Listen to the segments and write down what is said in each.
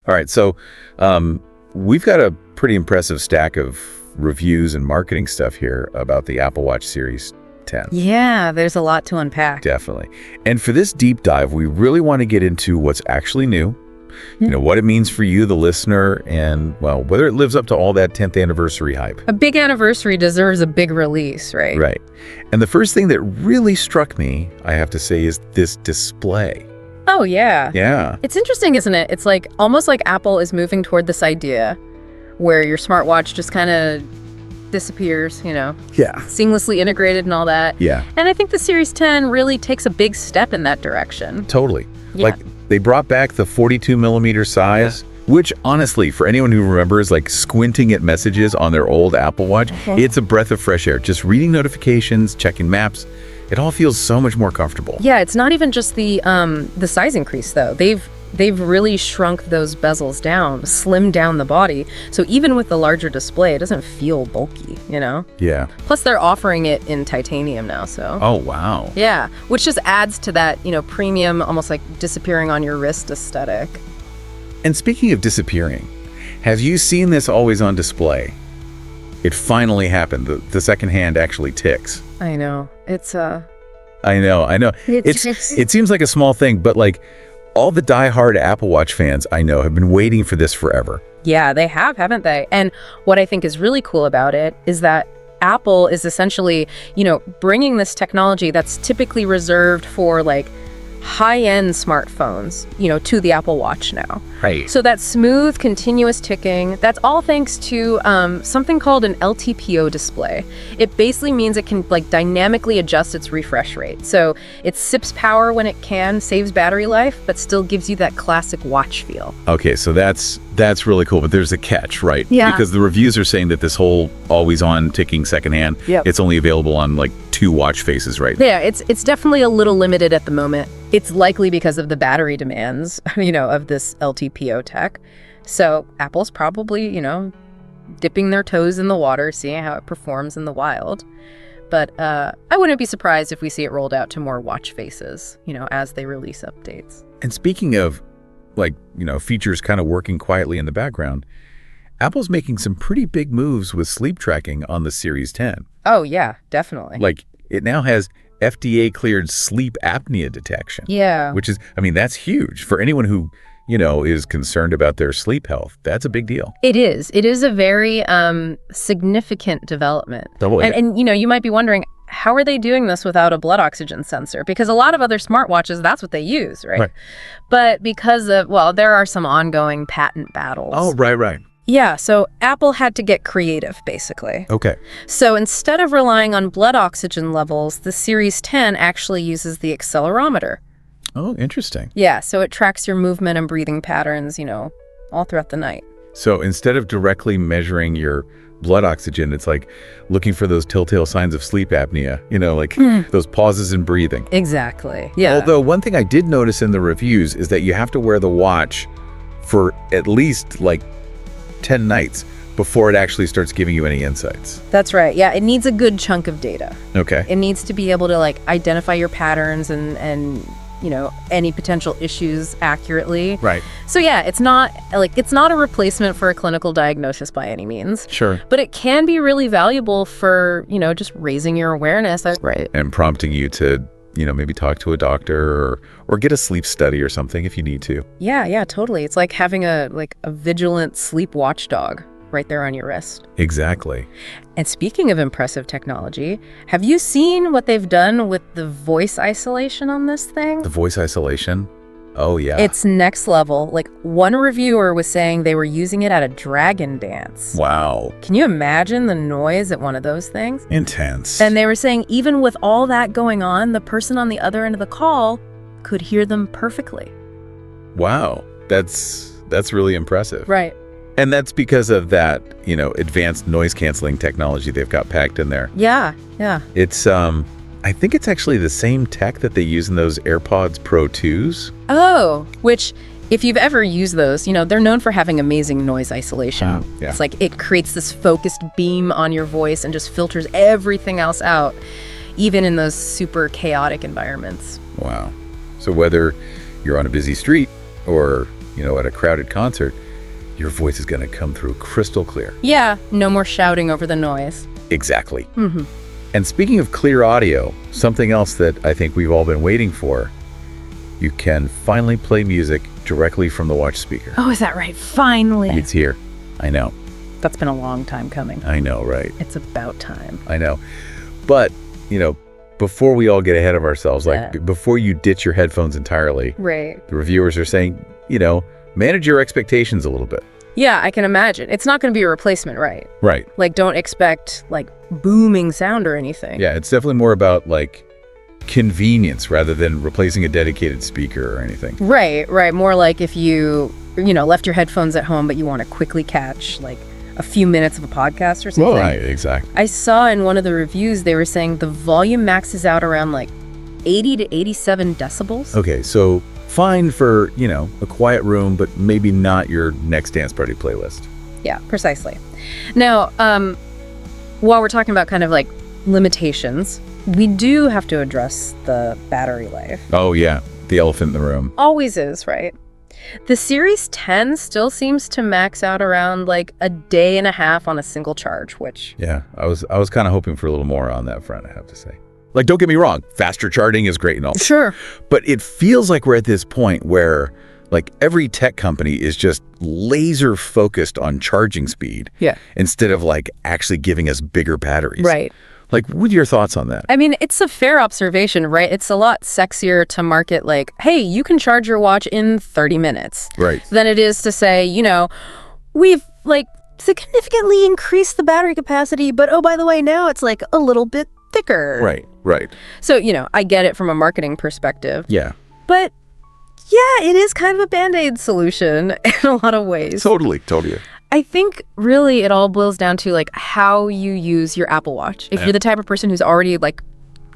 All right, so we've got a pretty impressive stack of reviews and marketing stuff here about the Apple Watch Series 10. Yeah, there's a lot to unpack. Definitely. And for this deep dive, we really want to get into what's actually new, what it means for you, the listener, and, well, whether it lives up to all that 10th anniversary hype. A big anniversary deserves a big release, right? Right. And the first thing that really struck me, I have to say, is this display. Oh, yeah. Yeah. It's interesting, isn't it? It's like almost like Apple is moving toward this idea where your smartwatch just kind of disappears, Yeah. seamlessly integrated and all that. Yeah. And I think the Series 10 really takes a big step in that direction. Totally. Yeah. Like, they brought back the 42 millimeter size, which honestly, for anyone who remembers like squinting at messages on their old Apple Watch, it's a breath of fresh air. Just reading notifications, checking maps, it all feels so much more comfortable. Yeah, it's not even just the size increase though. They've really shrunk those bezels down, slimmed down the body. So even with the larger display, it doesn't feel bulky, Yeah. Plus they're offering it in titanium now, so. Oh, wow. Yeah, which just adds to that, premium, almost like disappearing on your wrist aesthetic. And speaking of disappearing, have you seen this always on display? It finally happened. The second hand actually ticks. I know. It's I know. It seems like a small thing, but like all the diehard Apple Watch fans I know have been waiting for this forever. Yeah, they have, haven't they? And what I think is really cool about it is that Apple is essentially, bringing this technology that's typically reserved for like high-end smartphones, to the Apple Watch now. Right. So that smooth, continuous ticking, that's all thanks to something called an LTPO display. It basically means it can like dynamically adjust its refresh rate. So it sips power when it can, saves battery life, but still gives you that classic watch feel. Okay, so that's really cool, but there's a catch, right? Yeah. Because the reviews are saying that this whole always-on ticking secondhand, it's only available on like 2 watch faces, right? Yeah, it's definitely a little limited at the moment. It's likely because of the battery demands, of this LTPO tech. So Apple's probably, dipping their toes in the water, seeing how it performs in the wild. But I wouldn't be surprised if we see it rolled out to more watch faces, as they release updates. And speaking of features kind of working quietly in the background, Apple's making some pretty big moves with sleep tracking on the Series 10. Oh, yeah, definitely. Like, it now has FDA-cleared sleep apnea detection. Yeah. Which is, that's huge. For anyone who, is concerned about their sleep health, that's a big deal. It is. It is a very significant development. Totally. And you might be wondering, how are they doing this without a blood oxygen sensor? Because a lot of other smartwatches, that's what they use, right? But because of, there are some ongoing patent battles. Oh, right. Yeah, so Apple had to get creative, basically. Okay. So instead of relying on blood oxygen levels, the Series 10 actually uses the accelerometer. Oh, interesting. Yeah, so it tracks your movement and breathing patterns, all throughout the night. So instead of directly measuring your blood oxygen, it's like looking for those telltale signs of sleep apnea, those pauses in breathing. Exactly. Yeah. Although one thing I did notice in the reviews is that you have to wear the watch for at least like 10 nights before it actually starts giving you any insights. That's right. Yeah, it needs a good chunk of data. Okay. It needs to be able to like identify your patterns and any potential issues accurately. Right. So yeah, it's not a replacement for a clinical diagnosis by any means. Sure. But it can be really valuable for, just raising your awareness. Right. And prompting you to, maybe talk to a doctor or get a sleep study or something if you need to. Yeah, totally. It's like having a vigilant sleep watchdog right there on your wrist. Exactly. And speaking of impressive technology, have you seen what they've done with the voice isolation on this thing? The voice isolation? Oh, yeah. It's next level. Like, one reviewer was saying they were using it at a dragon dance. Wow. Can you imagine the noise at one of those things? Intense. And they were saying even with all that going on, the person on the other end of the call could hear them perfectly. Wow. That's really impressive. Right. And that's because of that, advanced noise canceling technology they've got packed in there. Yeah. It's, I think it's actually the same tech that they use in those AirPods Pro 2s. Oh, which if you've ever used those, they're known for having amazing noise isolation. Yeah. It's like it creates this focused beam on your voice and just filters everything else out, even in those super chaotic environments. Wow. So whether you're on a busy street or at a crowded concert, your voice is going to come through crystal clear. Yeah, no more shouting over the noise. Exactly. And speaking of clear audio, something else that I think we've all been waiting for, you can finally play music directly from the watch speaker. Oh, is that right? Finally. It's here. I know. That's been a long time coming. I know, right? It's about time. I know. But, before we all get ahead of ourselves, before you ditch your headphones entirely, Right. the reviewers are saying, manage your expectations a little bit. Yeah, I can imagine. It's not going to be a replacement, right? Right. Like, don't expect, booming sound or anything. Yeah, it's definitely more about, convenience rather than replacing a dedicated speaker or anything. Right. More like if you, left your headphones at home, but you want to quickly catch, a few minutes of a podcast or something. Right, exactly. I saw in one of the reviews, they were saying the volume maxes out around, 80 to 87 decibels. Okay, so fine for, a quiet room, but maybe not your next dance party playlist. Yeah, precisely. Now, while we're talking about kind of limitations, we do have to address the battery life. Oh, yeah, the elephant in the room. Always is, right? The Series 10 still seems to max out around a day and a half on a single charge, which... Yeah, I was kind of hoping for a little more on that front, I have to say. Don't get me wrong, faster charging is great and all. Sure. But it feels like we're at this point where every tech company is just laser focused on charging speed. Yeah. Instead of actually giving us bigger batteries. Right. What are your thoughts on that? I mean, it's a fair observation, right? It's a lot sexier to market hey, you can charge your watch in 30 minutes. Right. Than it is to say, we've significantly increased the battery capacity, but oh, by the way, now it's a little bit thicker. Right. So, I get it from a marketing perspective. Yeah. But yeah, it is kind of a Band-Aid solution in a lot of ways. Totally. I think really it all boils down to how you use your Apple Watch. If you're the type of person who's already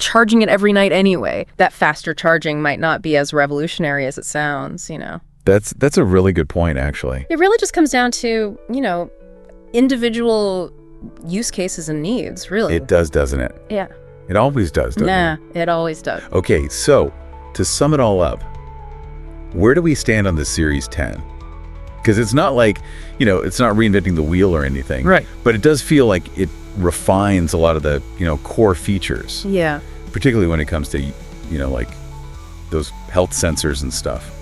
charging it every night anyway, that faster charging might not be as revolutionary as it sounds, That's a really good point, actually. It really just comes down to, individual use cases and needs, really. It does, doesn't it? Yeah. It always does, doesn't it? It always does. Okay, so to sum it all up, where do we stand on the Series 10? Because it's not it's not reinventing the wheel or anything. Right. But it does feel like it refines a lot of the, core features. Yeah. Particularly when it comes to, those health sensors and stuff.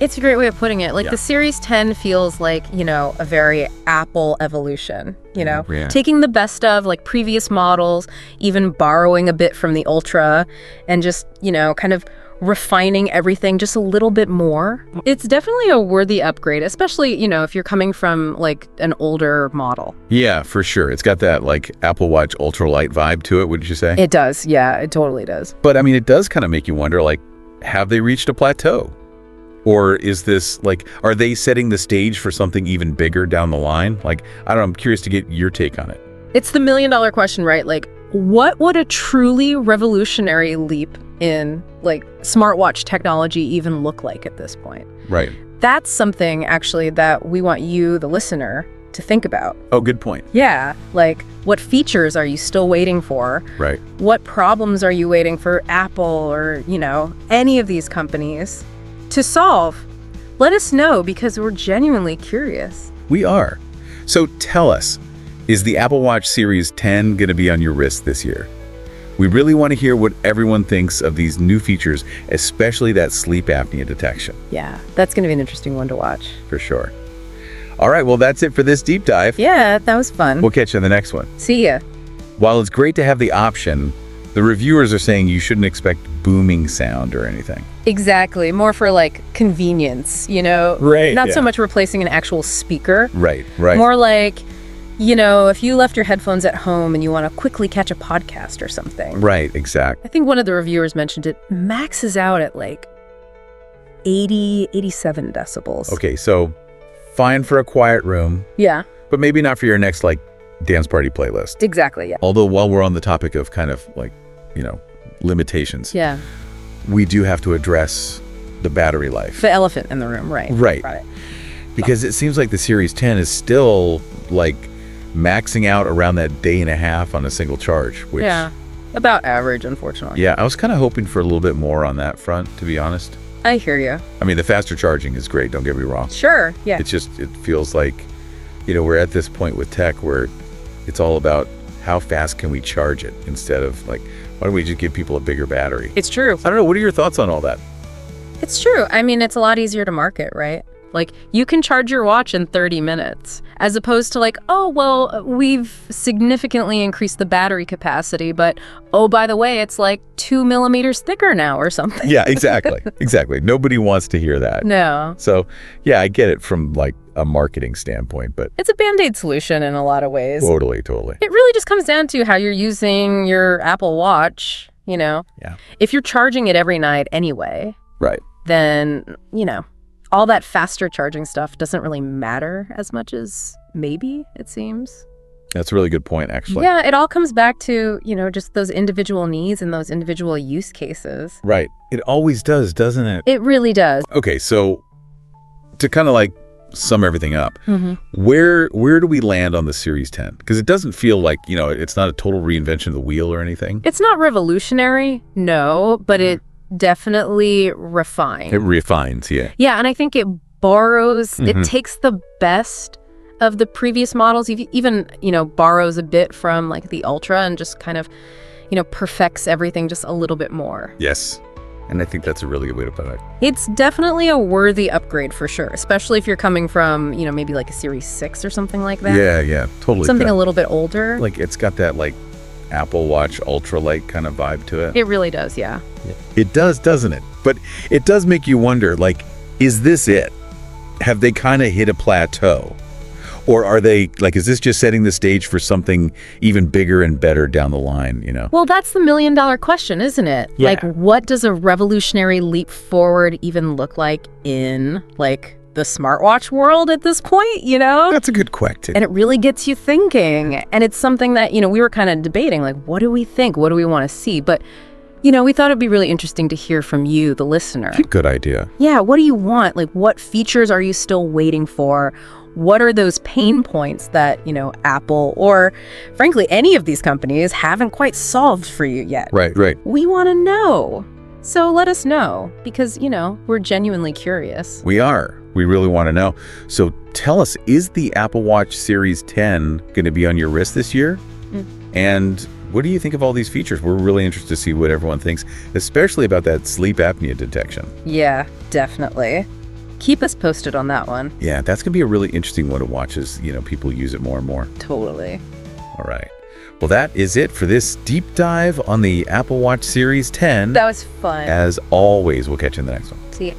It's a great way of putting it. Yeah. The Series 10 feels a very Apple evolution, Yeah. Taking the best of previous models, even borrowing a bit from the Ultra and just, kind of refining everything just a little bit more. It's definitely a worthy upgrade, especially, if you're coming from an older model. Yeah, for sure. It's got that Apple Watch ultralight vibe to it, wouldn't you say? It does. Yeah, it totally does. But I mean, it does kind of make you wonder, have they reached a plateau? Or is this are they setting the stage for something even bigger down the line? I don't know, I'm curious to get your take on it. It's the million-dollar question, right? What would a truly revolutionary leap in smartwatch technology even look like at this point? Right. That's something actually that we want you, the listener, to think about. Oh, good point. Yeah, what features are you still waiting for? Right. What problems are you waiting for Apple or, any of these companies to solve? Let us know because we're genuinely curious. We are. So tell us, is the Apple Watch Series 10 going to be on your wrist this year? We really want to hear what everyone thinks of these new features, especially that sleep apnea detection. Yeah, that's going to be an interesting one to watch. For sure. All right, well, that's it for this deep dive. Yeah, that was fun. We'll catch you in the next one. See ya. While it's great to have the option, the reviewers are saying you shouldn't expect booming sound or anything. Exactly. More for convenience, Right. Not so much replacing an actual speaker. Right. More if you left your headphones at home and you want to quickly catch a podcast or something. Right, exact. I think one of the reviewers mentioned it maxes out at 80, 87 decibels. Okay, so fine for a quiet room. Yeah. But maybe not for your next dance party playlist. Exactly, yeah. Although while we're on the topic of kind of limitations. Yeah. We do have to address the battery life. The elephant in the room, right. Right. Got it. Because it seems like the Series 10 is still maxing out around that day and a half on a single charge, which about average, unfortunately. Yeah, I was kind of hoping for a little bit more on that front, to be honest. I hear you. I mean, the faster charging is great, don't get me wrong. Sure, yeah. It's just, it feels like, we're at this point with tech where it's all about how fast can we charge it instead of like, why don't we just give people a bigger battery? It's true. I don't know. What are your thoughts on all that? It's true. I mean, it's a lot easier to market, right? Like, you can charge your watch in 30 minutes, as opposed to like, oh, well, we've significantly increased the battery capacity, but, oh, by the way, it's like 2 millimeters thicker now or something. Yeah, exactly. Exactly. Nobody wants to hear that. No. So, yeah, I get it from like a marketing standpoint, but It's a Band-Aid solution in a lot of ways. totally. It really just comes down to how you're using your Apple Watch, Yeah. If you're charging it every night anyway, Right. then, all that faster charging stuff doesn't really matter as much as maybe it seems. That's a really good point, actually. Yeah, it all comes back to, just those individual needs and those individual use cases. Right. It always does, doesn't it? It really does. Okay, so to kind of like sum everything up, Mm-hmm. where do we land on the Series 10? Because it doesn't feel like, it's not a total reinvention of the wheel or anything. It's not revolutionary, no, but it definitely refined. It refines, yeah. Yeah, and I think it borrows, Mhm. it takes the best of the previous models, even, borrows a bit from like the Ultra and just kind of, perfects everything just a little bit more. Yes. And I think that's a really good way to put it. It's definitely a worthy upgrade for sure, especially if you're coming from, maybe like a Series 6 or something like that. Yeah, totally. Something a little bit older. Like it's got that like Apple Watch ultralight kind of vibe to it. It really does, yeah. It does, doesn't it? But it does make you wonder, like, is this it? Have they kind of hit a plateau? Or are they, like, is this just setting the stage for something even bigger and better down the line, Well, that's the million-dollar question, isn't it? Yeah. Like, what does a revolutionary leap forward even look like in, like, the smartwatch world at this point, That's a good question. And it really gets you thinking. And it's something that, we were kind of debating, like, what do we think? What do we want to see? But, we thought it'd be really interesting to hear from you, the listener. Good idea. Yeah, what do you want? Like, what features are you still waiting for? What are those pain points that, Apple or, frankly, any of these companies haven't quite solved for you yet? Right. We want to know. So let us know because, we're genuinely curious. We are. We really want to know. So tell us, is the Apple Watch Series 10 going to be on your wrist this year? And what do you think of all these features? We're really interested to see what everyone thinks, especially about that sleep apnea detection. Yeah, definitely. Keep us posted on that one. Yeah, that's going to be a really interesting one to watch as, people use it more and more. Totally. All right. Well, that is it for this deep dive on the Apple Watch Series 10. That was fun. As always, we'll catch you in the next one. See ya.